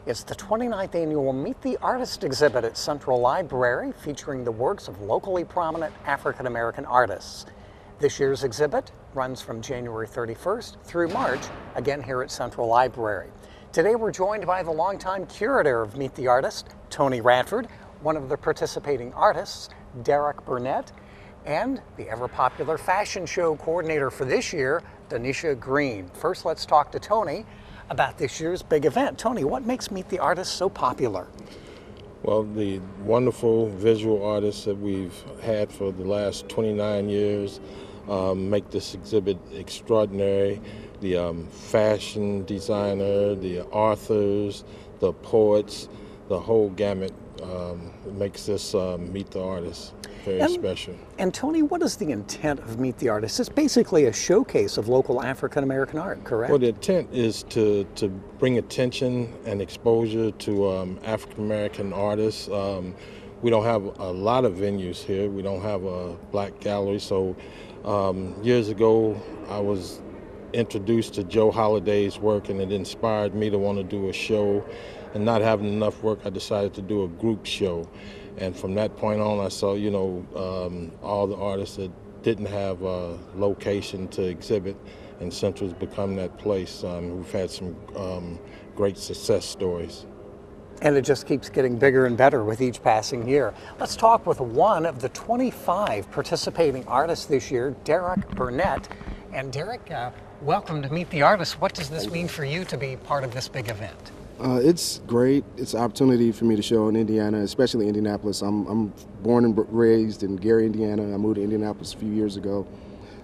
It's the 29th annual Meet the Artist exhibit at Central Library, featuring the works of locally prominent African American artists. This year's exhibit runs from January 31st through March, again here at Central Library. Today we're joined by the longtime curator of Meet the Artist, Tony Radford, one of the participating artists, Derrock Burnett, and the ever-popular fashion show coordinator for this year, Danisha Green. First, let's talk to Tony about this year's big event. Tony, what makes Meet the Artist so popular? Well, the wonderful visual artists that we've had for the last 29 years make this exhibit extraordinary. The fashion designer, the authors, the poets, the whole gamut makes this Meet the Artist very special. And Tony, what is the intent of Meet the Artist? It's basically a showcase of local African American art, correct? Well, the intent is to bring attention and exposure to African American artists. We don't have a lot of venues here. We don't have a black gallery. So years ago, I was introduced to Joe Holliday's work, and it inspired me to want to do a show. And not having enough work, I decided to do a group show. And from that point on, I saw, all the artists that didn't have a location to exhibit, and Central's become that place. We've had some great success stories. And it just keeps getting bigger and better with each passing year. Let's talk with one of the 25 participating artists this year, Derrock Burnett. And Derrock, welcome to Meet the Artist. What does this mean for you to be part of this big event? It's great. It's an opportunity for me to show in Indiana, especially Indianapolis. I'm born and raised in Gary, Indiana. I moved to Indianapolis a few years ago.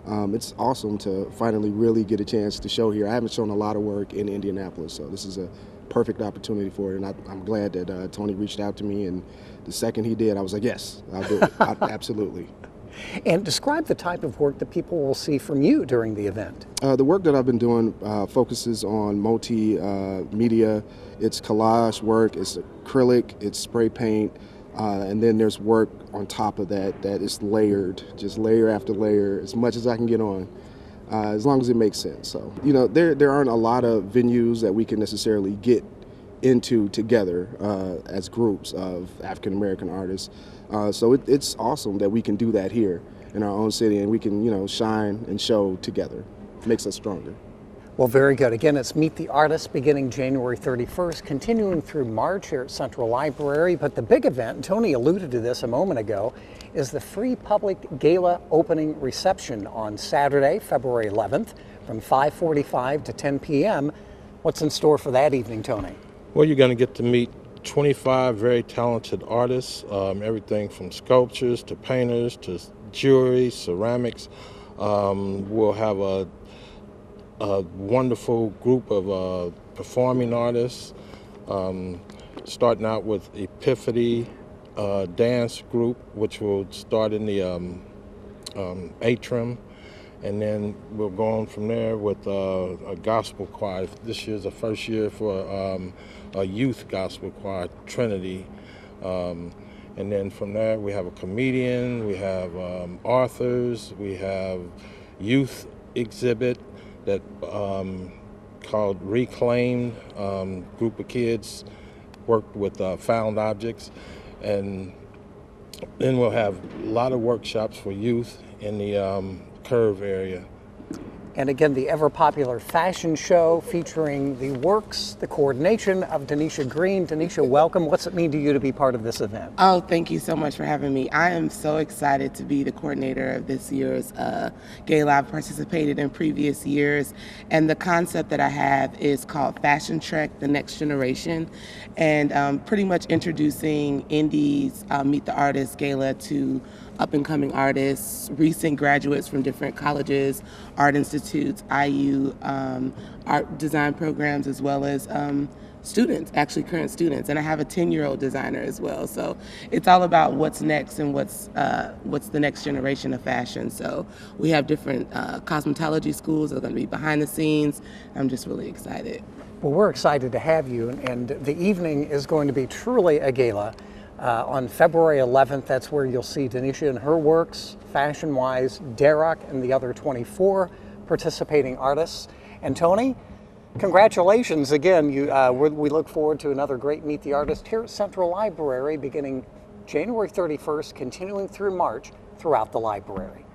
It's awesome to finally really get a chance to show here. I haven't shown a lot of work in Indianapolis, so this is a perfect opportunity for it. And I'm glad that Tony reached out to me, and the second he did, I was like, yes, I'll do it. Absolutely. And describe the type of work that people will see from you during the event. The work that I've been doing focuses on multi-media. It's collage work, it's acrylic, it's spray paint, and then there's work on top of that that is layered, just layer after layer, as much as I can get on, as long as it makes sense. So, there aren't a lot of venues that we can necessarily get into together as groups of African American artists. So it's awesome that we can do that here in our own city, and we can, shine and show together. It makes us stronger. Well, very good. Again, it's Meet the Artist beginning January 31st, continuing through March here at Central Library. But the big event, and Tony alluded to this a moment ago, is the free public gala opening reception on Saturday, February 11th, from 5:45 to 10 p.m. What's in store for that evening, Tony? Well, you're going to get to meet 25 very talented artists, everything from sculptures to painters to jewelry, ceramics. We'll have a wonderful group of performing artists, starting out with Epiphany dance group, which will start in the atrium, and then we'll go on from there with a gospel choir. This year's the first year for a youth gospel choir, Trinity. And then from there we have a comedian, we have authors, we have youth exhibit that called Reclaimed, group of kids worked with found objects. And then we'll have a lot of workshops for youth in the Curve area. And again, the ever-popular fashion show featuring the works, the coordination of Danisha Green. Danisha, welcome. What's it mean to you to be part of this event? Oh, thank you so much for having me. I am so excited to be the coordinator of this year's gala. I've participated in previous years, and the concept that I have is called Fashion Trek, the Next Generation, and pretty much introducing Indies Meet the Artist gala to up-and-coming artists, recent graduates from different colleges, art institutes, IU, art design programs, as well as students, actually current students. And I have a 10-year-old designer as well. So it's all about what's next and what's the next generation of fashion. So we have different cosmetology schools that are going to be behind the scenes. I'm just really excited. Well, we're excited to have you, and the evening is going to be truly a gala. On February 11th, that's where you'll see Danisha and her works, fashion-wise, Derrock and the other 24 participating artists. And Tony, Congratulations again. We look forward to another great Meet the Artist here at Central Library beginning January 31st, continuing through March throughout the library.